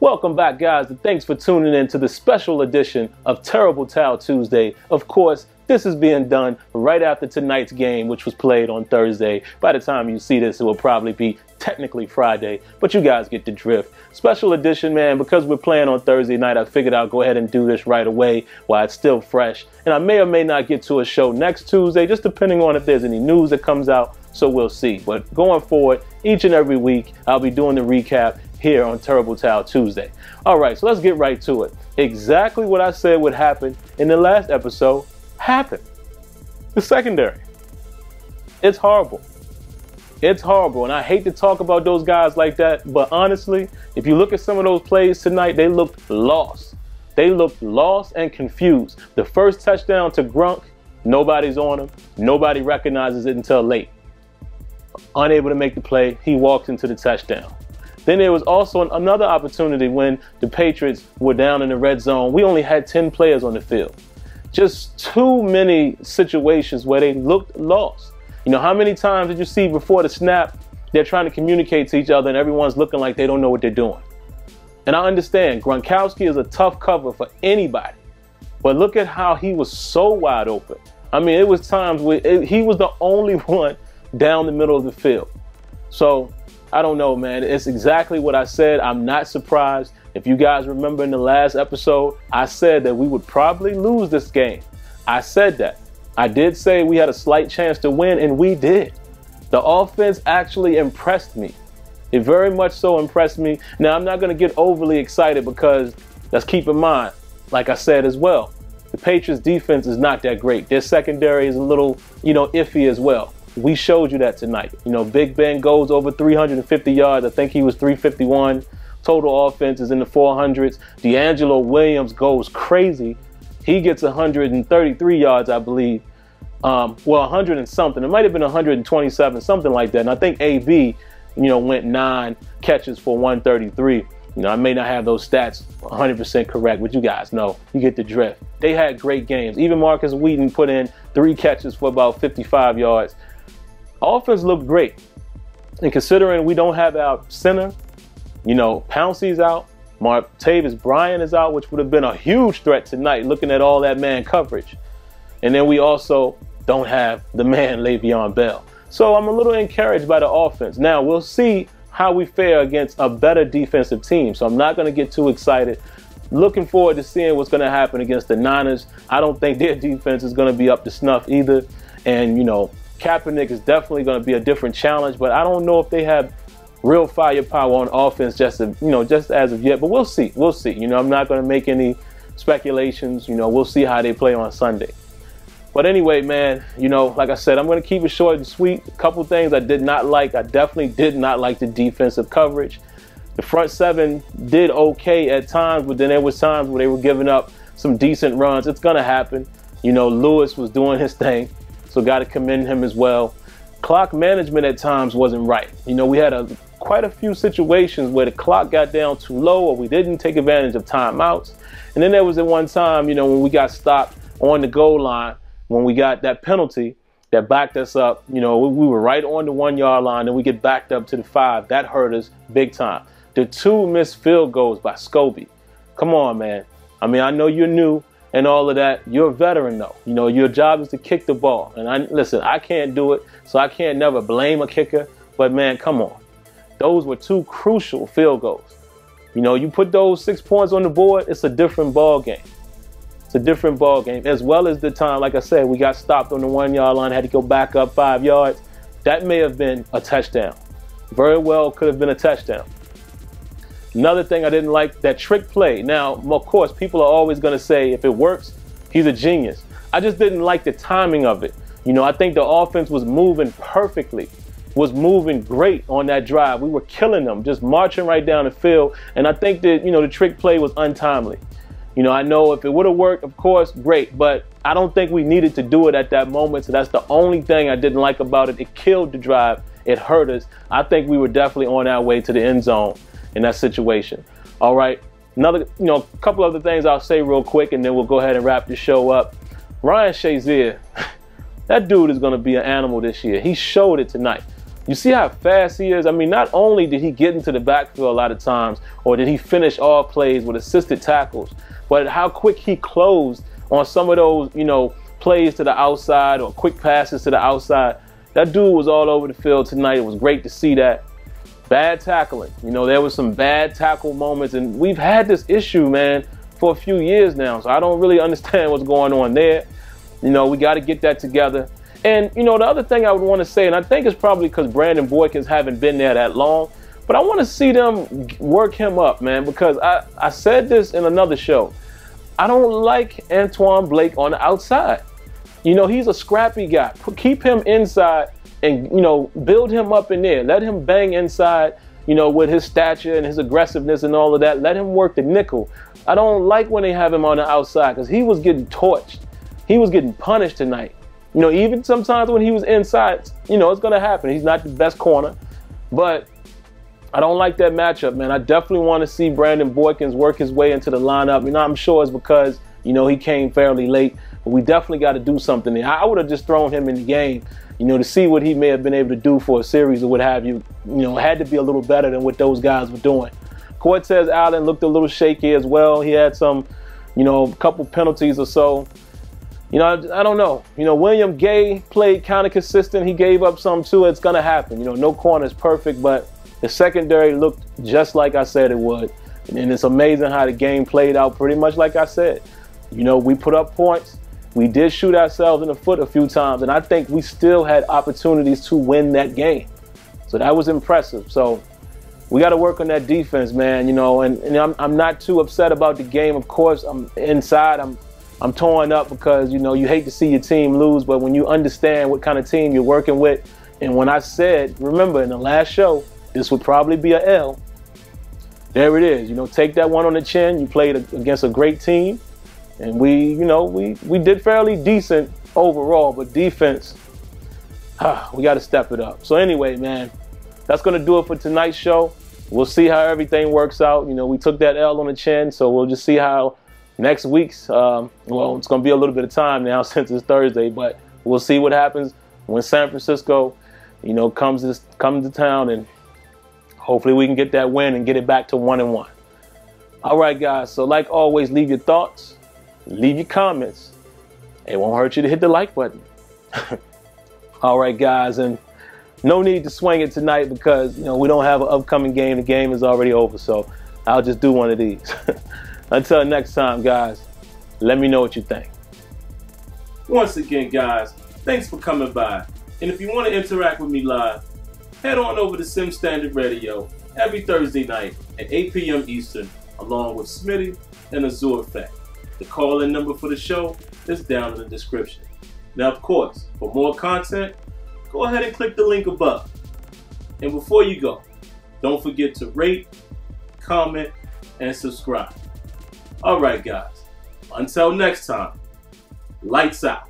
Welcome back, guys, and thanks for tuning in to the special edition of Terrible Towel Tuesday. Of course, this is being done right after tonight's game, which was played on Thursday. By the time you see this, it will probably be technically Friday, but you guys get the drift. Special edition, man, because we're playing on Thursday night, I figured I'll go ahead and do this right away while it's still fresh. And I may or may not get to a show next Tuesday, just depending on if there's any news that comes out, so we'll see. But going forward, each and every week, I'll be doing the recap here on Terrible Towel Tuesday. All right, so let's get right to it. Exactly what I said would happen in the last episode happened. The secondary. It's horrible. It's horrible, and I hate to talk about those guys like that, but honestly, if you look at some of those plays tonight, they looked lost. They looked lost and confused. The first touchdown to Grunk, nobody's on him. Nobody recognizes it until late. Unable to make the play, he walks into the touchdown. Then there was also another opportunity when the Patriots were down in the red zone. We only had 10 players on the field. Just too many situations where they looked lost. You know, how many times did you see before the snap, they're trying to communicate to each other and everyone's looking like they don't know what they're doing? And I understand Gronkowski is a tough cover for anybody, but look at how he was so wide open. I mean, it was times where he was the only one down the middle of the field. So I don't know, man. It's exactly what I said. I'm not surprised. If you guys remember in the last episode, I said that we would probably lose this game. I said that. I did say we had a slight chance to win, and we did. The offense actually impressed me. It very much so impressed me. Now, I'm not going to get overly excited because let's keep in mind, like I said as well, the Patriots defense is not that great. Their secondary is a little, iffy as well. We showed you that tonight. Big Ben goes over 350 yards. I think he was 351. Total offense is in the 400s. D'Angelo Williams goes crazy. He gets 133 yards, I believe. 100 and something. It might have been 127, something like that. And I think AB, went 9 catches for 133. I may not have those stats 100% correct, but you guys know. You get the drift. They had great games. Even Marcus Wheaton put in 3 catches for about 55 yards. Offense looked great. And considering we don't have our center, Pouncey's out, Martavis Bryant is out, which would have been a huge threat tonight, looking at all that man coverage. And then we also don't have the man Le'Veon Bell. So I'm a little encouraged by the offense. Now, we'll see how we fare against a better defensive team. So I'm not going to get too excited. Looking forward to seeing what's going to happen against the Niners. I don't think their defense is going to be up to snuff either. And, Kaepernick is definitely going to be a different challenge, but I don't know if they have real firepower on offense just as of yet. But we'll see. We'll see. I'm not going to make any speculations. We'll see how they play on Sunday. But anyway, man, like I said, I'm going to keep it short and sweet. A couple things I did not like. I definitely did not like the defensive coverage. The front seven did okay at times, but then there was times where they were giving up some decent runs. It's going to happen. Lewis was doing his thing, so got to commend him as well. Clock management at times wasn't right. We had quite a few situations where the clock got down too low or we didn't take advantage of timeouts. And then there was at one time, when we got stopped on the goal line, when we got that penalty that backed us up, we were right on the 1 yard line and we get backed up to the 5. That hurt us big time. The 2 missed field goals by Scobie. Come on, man. I mean, I know you're new and all of that. You're a veteran, though. Your job is to kick the ball. And listen, I can't do it, so I can't never blame a kicker. But, man, come on. Those were 2 crucial field goals. You put those 6 points on the board, it's a different ball game. It's a different ball game. As well as the time, like I said, we got stopped on the 1 yard line, had to go back up 5 yards. That may have been a touchdown. Very well could have been a touchdown. Another thing I didn't like, that trick play. Now, of course, people are always going to say if it works, he's a genius. I just didn't like the timing of it. I think the offense was moving perfectly, was moving great on that drive. We were killing them, just marching right down the field. And I think that, the trick play was untimely. I know if it would have worked, of course, great. But I don't think we needed to do it at that moment. So that's the only thing I didn't like about it. It killed the drive. It hurt us. I think we were definitely on our way to the end zone in that situation. All right. Another, couple other things I'll say real quick, and then we'll go ahead and wrap the show up. Ryan Shazier, that dude is going to be an animal this year. He showed it tonight. You see how fast he is? I mean, not only did he get into the backfield a lot of times, or did he finish all plays with assisted tackles, but how quick he closed on some of those, you know, plays to the outside or quick passes to the outside. That dude was all over the field tonight. It was great to see that. Bad tackling. You know, there was some bad tackle moments, and we've had this issue, man, for a few years now. So I don't really understand what's going on there. You know, we got to get that together. And, you know, the other thing I would want to say, and I think it's probably because Brandon Boykins haven't been there that long, but I want to see them work him up, man, because I said this in another show. I don't like Antoine Blake on the outside. You know, he's a scrappy guy. Keep him inside and, you know, build him up in there. Let him bang inside, you know, with his stature and his aggressiveness and all of that. Let him work the nickel. I don't like when they have him on the outside because he was getting torched. He was getting punished tonight. You know, even sometimes when he was inside, you know, it's going to happen. He's not the best corner, but I don't like that matchup, man. I definitely want to see Brandon Boykins work his way into the lineup. You know, I'm sure it's because, you know, he came fairly late, but we definitely got to do something there. I would have just thrown him in the game, you know, to see what he may have been able to do for a series or what have you. You know, had to be a little better than what those guys were doing. Cortez Allen looked a little shaky as well. He had some, you know, a couple penalties or so. You know, I don't know. You know, William Gay played kind of consistent. He gave up some too. It's going to happen. You know, no corner is perfect, but the secondary looked just like I said it would. And it's amazing how the game played out pretty much like I said. You know, we put up points. We did shoot ourselves in the foot a few times, and I think we still had opportunities to win that game. So that was impressive. So we got to work on that defense, man, you know, and I'm not too upset about the game. Of course, I'm inside. I'm torn up because, you know, you hate to see your team lose, but when you understand what kind of team you're working with, and when I said, remember in the last show, this would probably be a L, there it is. You know, take that one on the chin. You played against a great team, and we did fairly decent overall, but defense, we got to step it up. So anyway, man, that's going to do it for tonight's show. We'll see how everything works out. You know, we took that L on the chin, so we'll just see how next week's, well, it's going to be a little bit of time now since it's Thursday, but we'll see what happens when San Francisco, you know, comes to town, and hopefully we can get that win and get it back to 1-1. All right, guys, so like always, leave your thoughts, leave your comments. It won't hurt you to hit the like button. All right, guys, and no need to swing it tonight because, you know, we don't have an upcoming game. The game is already over, so I'll just do one of these. Until next time, guys, let me know what you think. Once again, guys, thanks for coming by. And if you want to interact with me live, head on over to Sim Standard Radio every Thursday night at 8 p.m. Eastern, along with Smitty and Azure Effect. The call-in number for the show is down in the description. Now, of course, for more content, go ahead and click the link above. And before you go, don't forget to rate, comment, and subscribe. All right, guys, until next time, lights out.